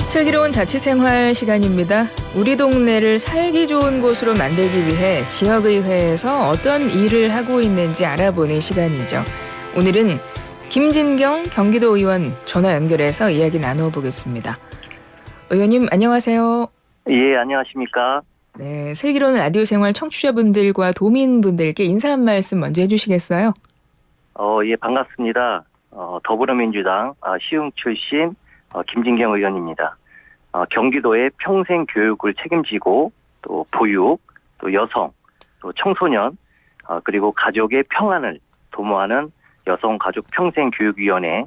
슬기로운 자취생활 시간입니다. 우리 동네를 살기 좋은 곳으로 만들기 위해 지역의회에서 어떤 일을 하고 있는지 알아보는 시간이죠. 오늘은 김진경 경기도 의원 전화 연결해서 이야기 나눠보겠습니다. 의원님 안녕하세요. 예, 안녕하십니까. 네, 슬기로운 라디오 생활 청취자분들과 도민분들께 인사 한 말씀 먼저 해주시겠어요? 예, 반갑습니다. 더불어민주당 시흥 출신 김진경 의원입니다. 경기도의 평생 교육을 책임지고 또 보육, 또 여성, 또 청소년, 그리고 가족의 평안을 도모하는 여성가족평생교육위원회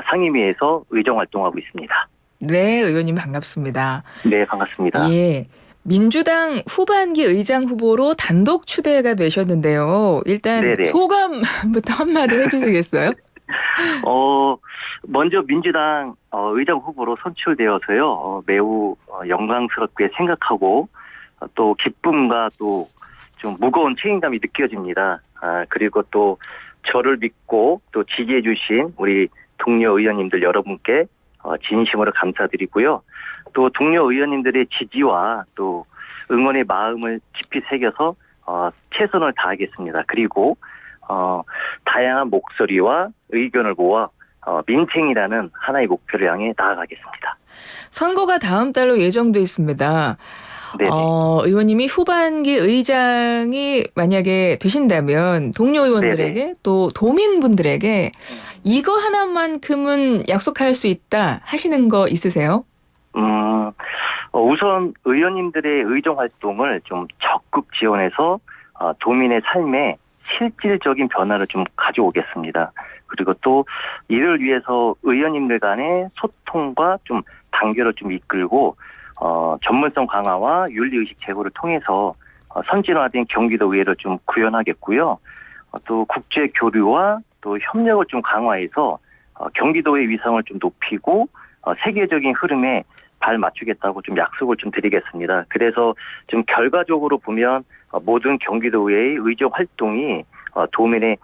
상임위에서 의정활동하고 있습니다. 네, 의원님 반갑습니다. 네, 반갑습니다. 예. 민주당 후반기 의장 후보로 단독 추대가 되셨는데요. 일단 네네. 소감부터 한마디 해주시겠어요? 먼저 민주당 의장 후보로 선출되어서요. 매우 영광스럽게 생각하고 또 기쁨과 또 좀 무거운 책임감이 느껴집니다. 그리고 또 저를 믿고 또 지지해 주신 우리 동료 의원님들 여러분께 진심으로 감사드리고요. 또 동료 의원님들의 지지와 또 응원의 마음을 깊이 새겨서 최선을 다하겠습니다. 그리고 다양한 목소리와 의견을 모아 민생이라는 하나의 목표를 향해 나아가겠습니다. 선거가 다음 달로 예정돼 있습니다. 네네. 의원님이 후반기 의장이 만약에 되신다면 동료 의원들에게 네네. 또 도민분들에게 이거 하나만큼은 약속할 수 있다 하시는 거 있으세요? 우선 의원님들의 의정 활동을 좀 적극 지원해서 도민의 삶에 실질적인 변화를 좀 가져오겠습니다. 그리고 또 이를 위해서 의원님들 간의 소통과 좀 단결을 좀 이끌고 전문성 강화와 윤리의식 제고를 통해서 선진화된 경기도 의회를 좀 구현하겠고요. 또 국제 교류와 또 협력을 좀 강화해서 경기도의 위상을 좀 높이고 세계적인 흐름에 발 맞추겠다고 좀 약속을 좀 드리겠습니다. 그래서 좀 결과적으로 보면 모든 경기도의회의 의정 활동이 도민의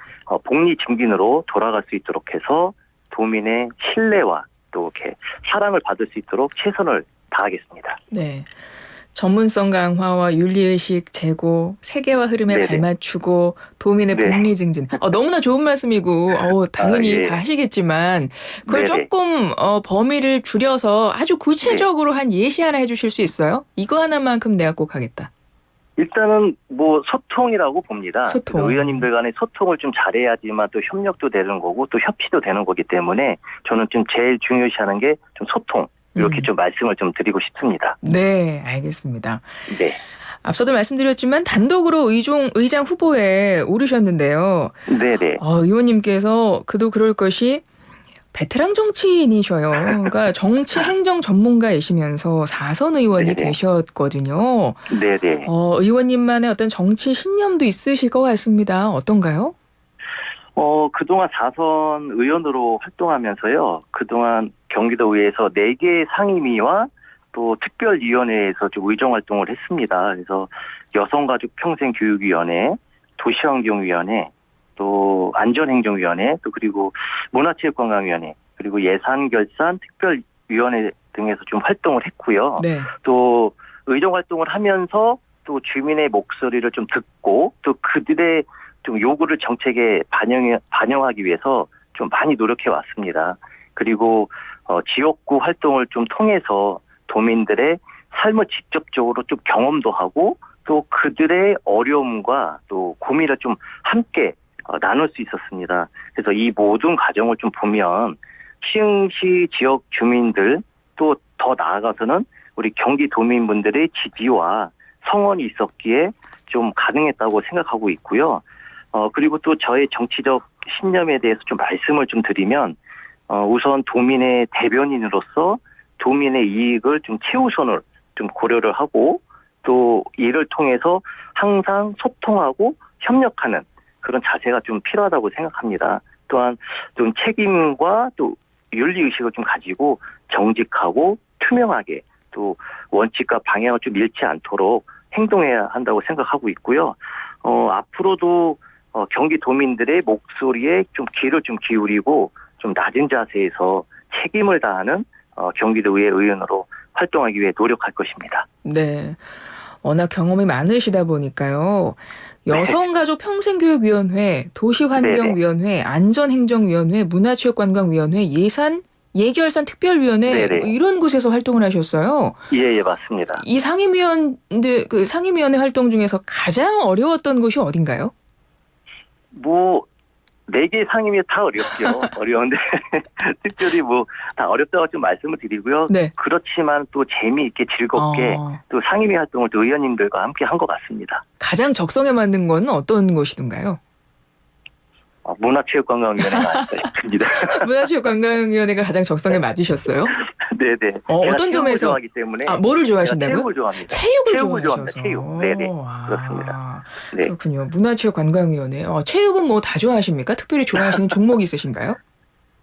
복리 증진으로 돌아갈 수 있도록 해서 도민의 신뢰와 또 이렇게 사랑을 받을 수 있도록 최선을 다하겠습니다. 네. 전문성 강화와 윤리의식 제고, 세계화 흐름에 네네. 발맞추고 도민의 네. 복리 증진. 너무나 좋은 말씀이고 당연히 예. 다 하시겠지만 그걸 네네. 조금 범위를 줄여서 아주 구체적으로 한 예시 하나 해주실 수 있어요? 이거 하나만큼 내가 꼭 하겠다. 일단은 뭐 소통이라고 봅니다. 소통. 의원님들 간의 소통을 좀 잘해야지만 또 협력도 되는 거고 또 협치도 되는 거기 때문에 저는 좀 제일 중요시하는 게 좀 소통. 이렇게 좀 말씀을 좀 드리고 싶습니다. 네, 알겠습니다. 네. 앞서도 말씀드렸지만 단독으로 의장 후보에 오르셨는데요. 네네. 의원님께서 그도 그럴 것이 베테랑 정치인이셔요. 그러니까 정치 행정 전문가이시면서 4선 의원이 네네. 되셨거든요. 네네. 의원님만의 어떤 정치 신념도 있으실 것 같습니다. 어떤가요? 그동안 4선 의원으로 활동하면서요. 그동안 경기도의회에서 4개 상임위와 또 특별위원회에서 좀 의정활동을 했습니다. 그래서 여성가족평생교육위원회, 도시환경위원회, 또 안전행정위원회, 또 그리고 문화체육관광위원회, 그리고 예산결산 특별위원회 등에서 좀 활동을 했고요. 네. 또 의정활동을 하면서 또 주민의 목소리를 좀 듣고 또 그들의 좀 요구를 정책에 반영하기 위해서 좀 많이 노력해 왔습니다. 그리고 지역구 활동을 좀 통해서 도민들의 삶을 직접적으로 좀 경험도 하고 또 그들의 어려움과 또 고민을 좀 함께 나눌 수 있었습니다. 그래서 이 모든 과정을 좀 보면 시흥시 지역 주민들 또 더 나아가서는 우리 경기도민분들의 지지와 성원이 있었기에 좀 가능했다고 생각하고 있고요. 그리고 또 저의 정치적 신념에 대해서 좀 말씀을 좀 드리면 우선 도민의 대변인으로서 도민의 이익을 좀 최우선을 좀 고려를 하고 또 이를 통해서 항상 소통하고 협력하는 그런 자세가 좀 필요하다고 생각합니다. 또한 좀 책임과 또 윤리의식을 좀 가지고 정직하고 투명하게 또 원칙과 방향을 좀 잃지 않도록 행동해야 한다고 생각하고 있고요. 앞으로도 경기도민들의 목소리에 좀 귀를 좀 기울이고 좀 낮은 자세에서 책임을 다하는 경기도의회 의원으로 활동하기 위해 노력할 것입니다. 네. 워낙 경험이 많으시다 보니까요. 여성가족평생교육위원회, 도시환경위원회, 안전행정위원회, 문화체육관광위원회, 예결산 특별위원회 네네. 뭐 이런 곳에서 활동을 하셨어요. 예, 맞습니다. 이 상임위원회 활동 중에서 가장 어려웠던 곳이 어딘가요? 뭐 4개 상임위 다 어렵죠. 어려운데 특별히 뭐 다 어렵다고 좀 말씀을 드리고요. 네. 그렇지만 또 재미있게 즐겁게 또 상임위 활동을 또 의원님들과 함께 한 것 같습니다. 가장 적성에 맞는 건 어떤 곳이던가요? 문화체육관광위원회가 아닐까 싶습니다. 문화체육관광위원회가 가장 적성에 맞으셨어요? 네네. 어떤 점에서? 좋아하기 때문에. 뭐를 좋아하신다고요? 체육을 좋아합니다. 체육을 좋아합니다. 좋아하셔서. 체육. 네네. 그렇습니다. 네. 그렇군요. 문화체육관광위원회. 체육은 뭐 다 좋아하십니까? 특별히 좋아하시는 종목이 있으신가요?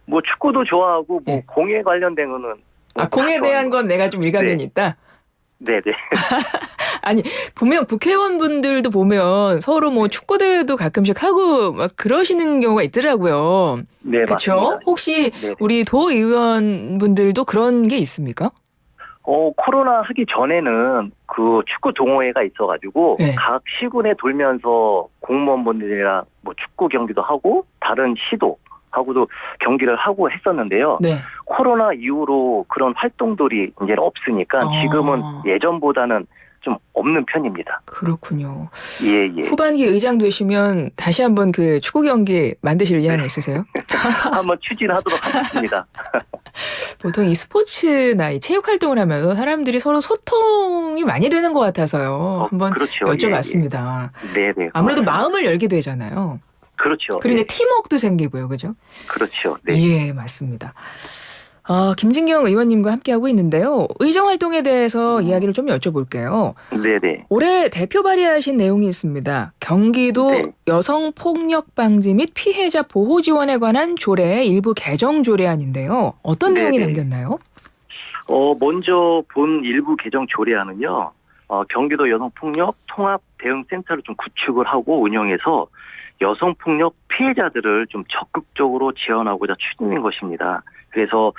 뭐 축구도 좋아하고 뭐 네. 공에 관련된 거는 공에 대한 건 내가 좀 일가견이 있다. 네네. 아니 보면 국회의원분들도 보면 서로 뭐 축구 대회도 가끔씩 하고 막 그러시는 경우가 있더라고요. 네, 그렇죠? 맞습니다. 혹시 네네. 우리 도의원분들도 그런 게 있습니까? 코로나 하기 전에는 그 축구 동호회가 있어가지고 네. 각 시군에 돌면서 공무원분들이랑 뭐 축구 경기도 하고 다른 시도 하고도 경기를 하고 했었는데요. 네. 코로나 이후로 그런 활동들이 이제는 없으니까 지금은 예전보다는 좀 없는 편입니다. 그렇군요. 예. 후반기 의장 되시면 다시 한번 그 축구 경기 만드실 의향이 있으세요? 한번 추진하도록 하겠습니다. 보통 이 스포츠나 이 체육 활동을 하면서 사람들이 서로 소통이 많이 되는 것 같아서 한번 그렇죠. 여쭤봤습니다. 네네. 아무래도 마음을 열게 되잖아요. 그렇죠. 그리고 이제 팀워크도 생기고요, 그죠? 그렇죠. 네. 예, 맞습니다. 김진경 의원님과 함께하고 있는데요. 의정 활동에 대해서 이야기를 좀 여쭤볼게요. 네네. 올해 대표 발의하신 내용이 있습니다. 경기도 네. 여성폭력 방지 및 피해자 보호 지원에 관한 조례의 일부 개정 조례안인데요. 어떤 내용이 담겼나요? 먼저 본 일부 개정 조례안은요. 경기도 여성폭력 통합 대응센터를 좀 구축을 하고 운영해서 여성폭력 피해자들을 좀 적극적으로 지원하고자 추진한 것입니다. 그래서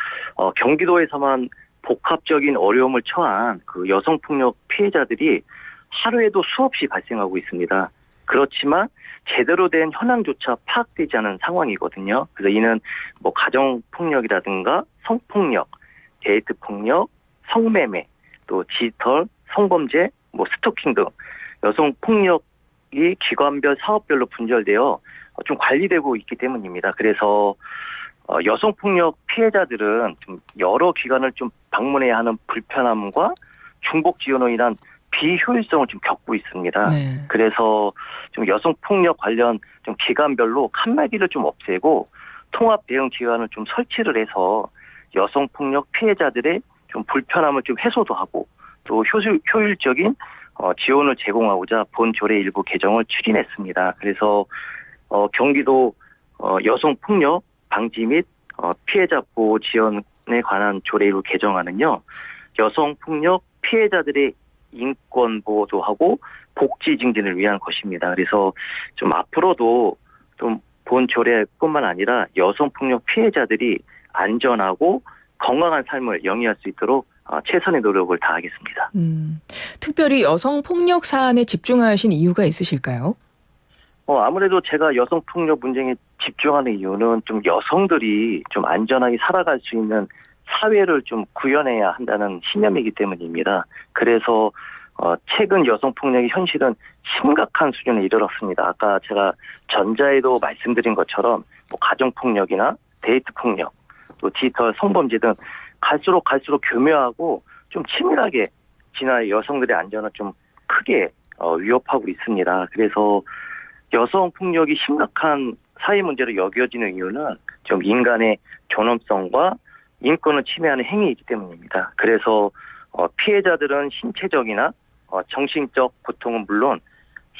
경기도에서만 복합적인 어려움을 처한 그 여성폭력 피해자들이 하루에도 수없이 발생하고 있습니다. 그렇지만 제대로 된 현황조차 파악되지 않은 상황이거든요. 그래서 이는 뭐 가정폭력이라든가 성폭력, 데이트폭력, 성매매, 또 디지털, 성범죄, 뭐 스토킹 등 여성폭력이 기관별 사업별로 분절되어 좀 관리되고 있기 때문입니다. 그래서 여성폭력 피해자들은 좀 여러 기관을 좀 방문해야 하는 불편함과 중복 지원으로 인한 비효율성을 좀 겪고 있습니다. 네. 그래서 좀 여성폭력 관련 좀 기관별로 칸막이를 좀 없애고 통합 대응 기관을 좀 설치를 해서 여성폭력 피해자들의 좀 불편함을 좀 해소도 하고 또 효율적인 지원을 제공하고자 본 조례 일부 개정을 추진했습니다. 그래서 경기도 여성폭력 방지 및 피해자 보호 지원에 관한 조례 일부 개정안은요. 여성폭력 피해자들의 인권 보호도 하고 복지 증진을 위한 것입니다. 그래서 좀 앞으로도 좀 본 조례뿐만 아니라 여성폭력 피해자들이 안전하고 건강한 삶을 영위할 수 있도록 최선의 노력을 다하겠습니다. 특별히 여성폭력 사안에 집중하신 이유가 있으실까요? 아무래도 제가 여성폭력 문제에 집중하는 이유는 좀 여성들이 좀 안전하게 살아갈 수 있는 사회를 좀 구현해야 한다는 신념이기 때문입니다. 그래서 최근 여성폭력의 현실은 심각한 수준에 이르렀습니다. 아까 제가 전자에도 말씀드린 것처럼 뭐 가정폭력이나 데이트폭력, 또 디지털 성범죄 등 갈수록 교묘하고 좀 치밀하게 진화해 여성들의 안전을 좀 크게 위협하고 있습니다. 그래서 여성폭력이 심각한 사회 문제로 여겨지는 이유는 좀 인간의 존엄성과 인권을 침해하는 행위이기 때문입니다. 그래서 피해자들은 신체적이나 정신적 고통은 물론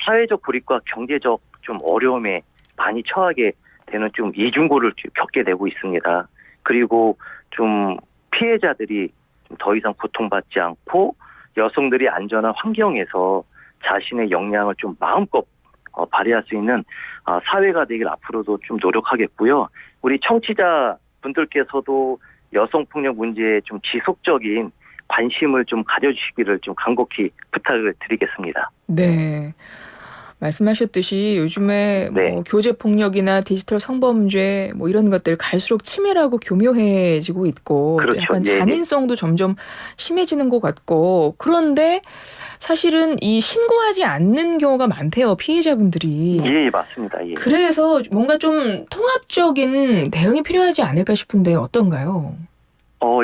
사회적 고립과 경제적 좀 어려움에 많이 처하게 되는 좀 이중고를 겪게 되고 있습니다. 그리고 좀 피해자들이 좀 더 이상 고통받지 않고 여성들이 안전한 환경에서 자신의 역량을 좀 마음껏 발휘할 수 있는 사회가 되길 앞으로도 좀 노력하겠고요. 우리 청취자 분들께서도 여성폭력 문제에 좀 지속적인 관심을 좀 가져주시기를 좀 간곡히 부탁을 드리겠습니다. 네. 말씀하셨듯이 요즘에 네. 뭐 교제 폭력이나 디지털 성범죄 뭐 이런 것들 갈수록 치밀하고 교묘해지고 있고 또 그렇죠. 약간 예, 예. 잔인성도 점점 심해지는 것 같고 그런데 사실은 이 신고하지 않는 경우가 많대요, 피해자분들이. 예, 맞습니다. 예. 그래서 뭔가 좀 통합적인 대응이 필요하지 않을까 싶은데 어떤가요?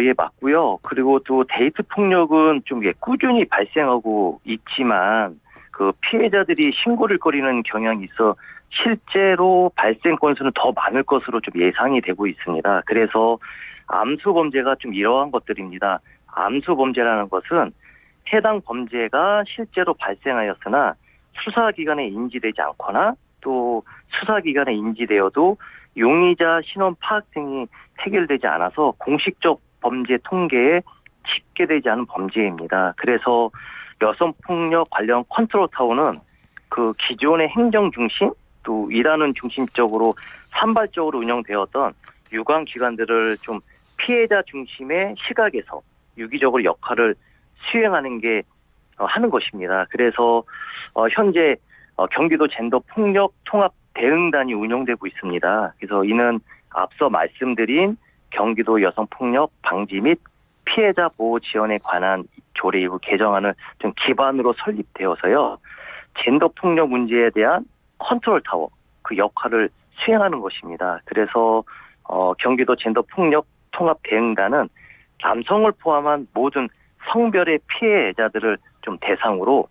예, 맞고요. 그리고 또 데이트 폭력은 좀 꾸준히 발생하고 있지만 그 피해자들이 신고를 거리는 경향이 있어 실제로 발생 건수는 더 많을 것으로 좀 예상이 되고 있습니다. 그래서 암수 범죄가 좀 이러한 것들입니다. 암수 범죄라는 것은 해당 범죄가 실제로 발생하였으나 수사기관에 인지되지 않거나 또 수사기관에 인지되어도 용의자 신원 파악 등이 해결되지 않아서 공식적 범죄 통계에 집계되지 않은 범죄입니다. 그래서 여성폭력 관련 컨트롤타워는 그 기존의 행정 중심 또 일하는 중심적으로 산발적으로 운영되었던 유관기관들을 좀 피해자 중심의 시각에서 유기적으로 역할을 수행하는 게 하는 것입니다. 그래서 현재 경기도 젠더 폭력 통합 대응단이 운영되고 있습니다. 그래서 이는 앞서 말씀드린 경기도 여성폭력 방지 및 피해자 보호 지원에 관한 조례 일부 개정안을 좀 기반으로 설립되어서요. 젠더 폭력 문제에 대한 컨트롤 타워 그 역할을 수행하는 것입니다. 그래서 경기도 젠더 폭력 통합 대응단은 남성을 포함한 모든 성별의 피해자들을 좀 대상으로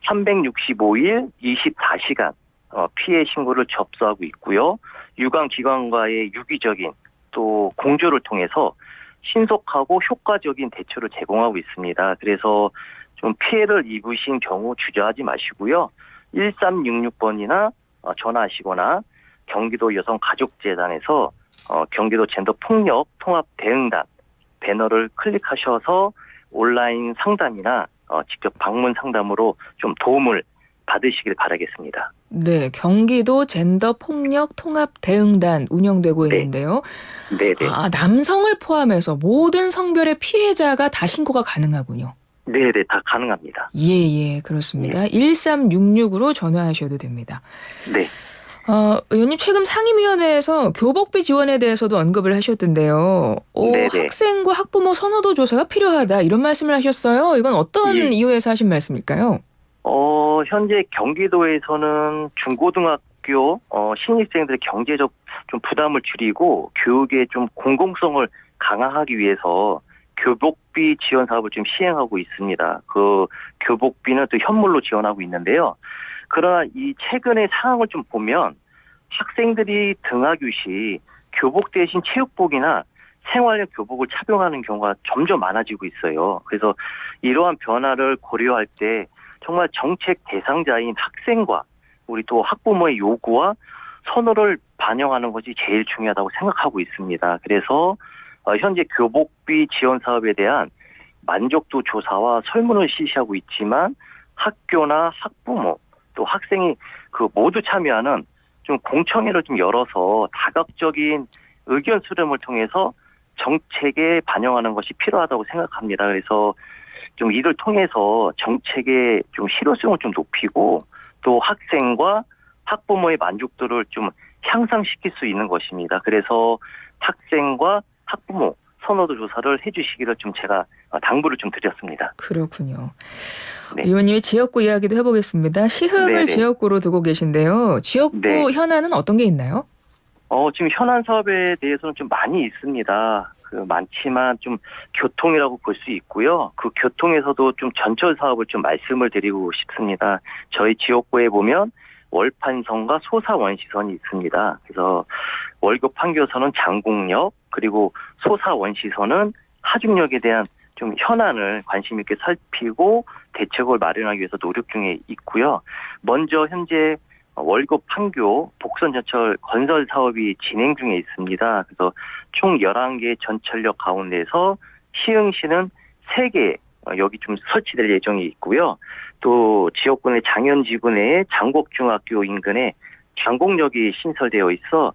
365일 24시간 피해 신고를 접수하고 있고요. 유관기관과의 유기적인 또 공조를 통해서 신속하고 효과적인 대처를 제공하고 있습니다. 그래서 좀 피해를 입으신 경우 주저하지 마시고요. 1366번이나 전화하시거나 경기도 여성가족재단에서 경기도 젠더 폭력 통합 대응단 배너를 클릭하셔서 온라인 상담이나 직접 방문 상담으로 좀 도움을 받으시길 바라겠습니다. 네, 경기도 젠더 폭력 통합 대응단 운영되고 네. 있는데요. 네네. 남성을 포함해서 모든 성별의 피해자가 다 신고가 가능하군요. 네네, 다 가능합니다. 예, 그렇습니다. 1366으로 전화하셔도 됩니다. 네. 의원님 최근 상임위원회에서 교복비 지원에 대해서도 언급을 하셨던데요. 네네. 학생과 학부모 선호도 조사가 필요하다 이런 말씀을 하셨어요. 이건 어떤 예. 이유에서 하신 말씀일까요? 현재 경기도에서는 중고등학교 신입생들의 경제적 좀 부담을 줄이고 교육의 좀 공공성을 강화하기 위해서 교복비 지원 사업을 좀 시행하고 있습니다. 그 교복비는 또 현물로 지원하고 있는데요. 그러나 이 최근의 상황을 좀 보면 학생들이 등하교 시 교복 대신 체육복이나 생활용 교복을 착용하는 경우가 점점 많아지고 있어요. 그래서 이러한 변화를 고려할 때 정말 정책 대상자인 학생과 우리 또 학부모의 요구와 선호를 반영하는 것이 제일 중요하다고 생각하고 있습니다. 그래서 현재 교복비 지원 사업에 대한 만족도 조사와 설문을 실시하고 있지만 학교나 학부모 또 학생이 그 모두 참여하는 좀 공청회를 좀 열어서 다각적인 의견 수렴을 통해서 정책에 반영하는 것이 필요하다고 생각합니다. 그래서 좀 이를 통해서 정책의 좀 실효성을 좀 높이고 또 학생과 학부모의 만족도를 좀 향상시킬 수 있는 것입니다. 그래서 학생과 학부모 선호도 조사를 해주시기를 좀 제가 당부를 좀 드렸습니다. 그렇군요. 네. 의원님의 지역구 이야기도 해보겠습니다. 시흥을 네네. 지역구로 두고 계신데요. 지역구 네. 현안은 어떤 게 있나요? 지금 현안 사업에 대해서는 좀 많이 있습니다. 많지만 좀 교통이라고 볼 수 있고요. 그 교통에서도 좀 전철 사업을 좀 말씀을 드리고 싶습니다. 저희 지역구에 보면 월판선과 소사원시선이 있습니다. 그래서 월급 판교선은 장곡역 그리고 소사원시선은 하중역에 대한 좀 현안을 관심 있게 살피고 대책을 마련하기 위해서 노력 중에 있고요. 먼저 현재 월급 판교 복선전철 건설 사업이 진행 중에 있습니다. 그래서 총 11개 전철역 가운데서 시흥시는 3개 여기 좀 설치될 예정이 있고요. 또 지역군의 장현지구 내에 장곡중학교 인근에 장곡역이 신설되어 있어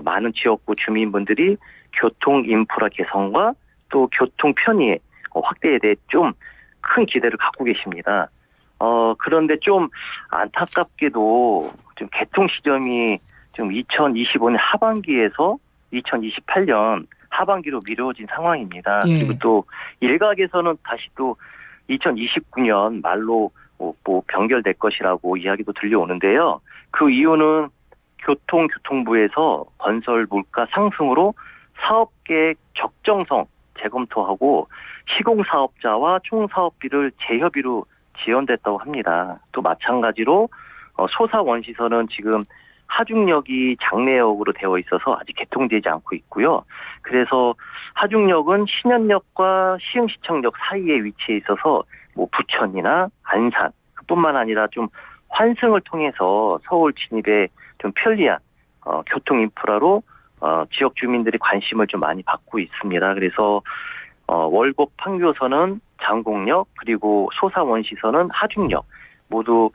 많은 지역구 주민분들이 교통 인프라 개선과 또 교통 편의에 확대에 대해 좀 큰 기대를 갖고 계십니다. 그런데 좀 안타깝게도 좀 개통 시점이 좀 2025년 하반기에서 2028년 하반기로 미뤄진 상황입니다. 예. 그리고 또 일각에서는 다시 또 2029년 말로 뭐 변결될 것이라고 이야기도 들려오는데요. 그 이유는 교통부에서 건설 물가 상승으로 사업계획 적정성 재검토하고 시공사업자와 총사업비를 재협의로 지연됐다고 합니다. 또 마찬가지로 소사원시설은 지금 하중역이 장내역으로 되어 있어서 아직 개통되지 않고 있고요. 그래서 하중역은 신현역과 시흥시청역 사이에 위치해 있어서 뭐 부천이나 안산 뿐만 아니라 좀 환승을 통해서 서울 진입에 좀 편리한 교통 인프라로 지역 주민들이 관심을 좀 많이 받고 있습니다. 그래서 월곡 판교선은 장곡역 그리고 소사원시선은 하중역 모두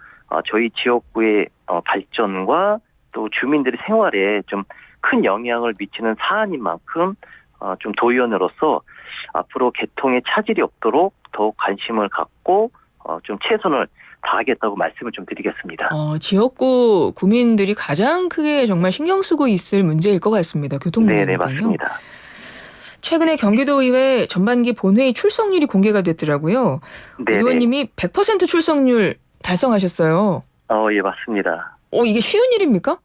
저희 지역구의 발전과 또 주민들의 생활에 좀 큰 영향을 미치는 사안인 만큼 좀 도의원으로서 앞으로 개통에 차질이 없도록 더욱 관심을 갖고 좀 최선을 다하겠다고 말씀을 좀 드리겠습니다. 지역구 구민들이 가장 크게 정말 신경 쓰고 있을 문제일 것 같습니다. 교통 문제니까요. 네, 맞습니다. 최근에 경기도의회 전반기 본회의 출석률이 공개가 됐더라고요. 네, 의원님이 100% 출석률 달성하셨어요. 예, 맞습니다. 이게 쉬운 일입니까?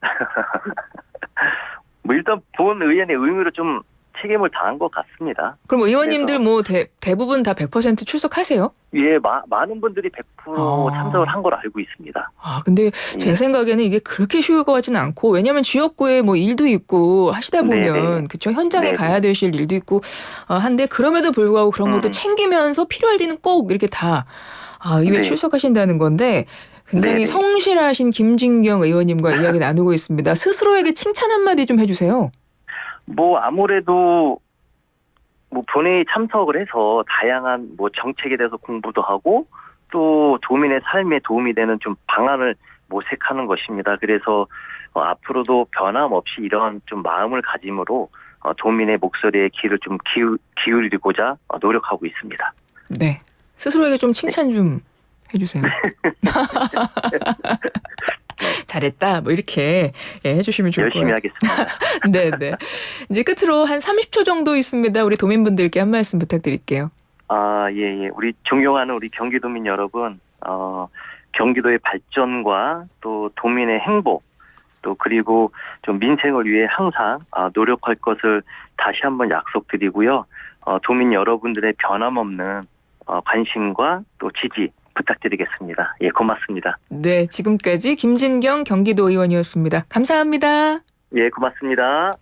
뭐 일단 본 의원의 의무로 좀 책임을 다한 것 같습니다. 그럼 의원님들 뭐 대부분 다 100% 출석하세요? 예, 많은 분들이 100% 참석을 한 걸로 알고 있습니다. 근데 제 생각에는 이게 그렇게 쉬울 것 같지는 않고, 왜냐하면 지역구에 뭐 일도 있고 하시다 보면 그쵸, 현장에 가야 되실 일도 있고 한데, 그럼에도 불구하고 그런 것도 챙기면서 필요할 때는 꼭 이렇게 다 의회 출석하신다는 건데, 굉장히 성실하신 김진경 의원님과 이야기 나누고 있습니다. 스스로에게 칭찬 한마디 좀 해주세요. 뭐 아무래도 뭐 본회의 참석을 해서 다양한 뭐 정책에 대해서 공부도 하고 또 도민의 삶에 도움이 되는 좀 방안을 모색하는 것입니다. 그래서 앞으로도 변함없이 이런 좀 마음을 가짐으로 도민의 목소리에 귀를 좀 기울이고자 노력하고 있습니다. 네, 스스로에게 좀 칭찬 좀 해주세요. 잘했다, 뭐 이렇게 해주시면 좋을 것 같아요. 열심히 하겠습니다. 네네. 이제 끝으로 한 30초 정도 있습니다. 우리 도민분들께 한 말씀 부탁드릴게요. 예. 우리 존경하는 우리 경기도민 여러분, 경기도의 발전과 또 도민의 행복, 또 그리고 좀 민생을 위해 항상 노력할 것을 다시 한번 약속드리고요. 도민 여러분들의 변함없는 관심과 또 지지 부탁드리겠습니다. 예, 고맙습니다. 네, 지금까지 김진경 경기도 의원이었습니다. 감사합니다. 예, 고맙습니다.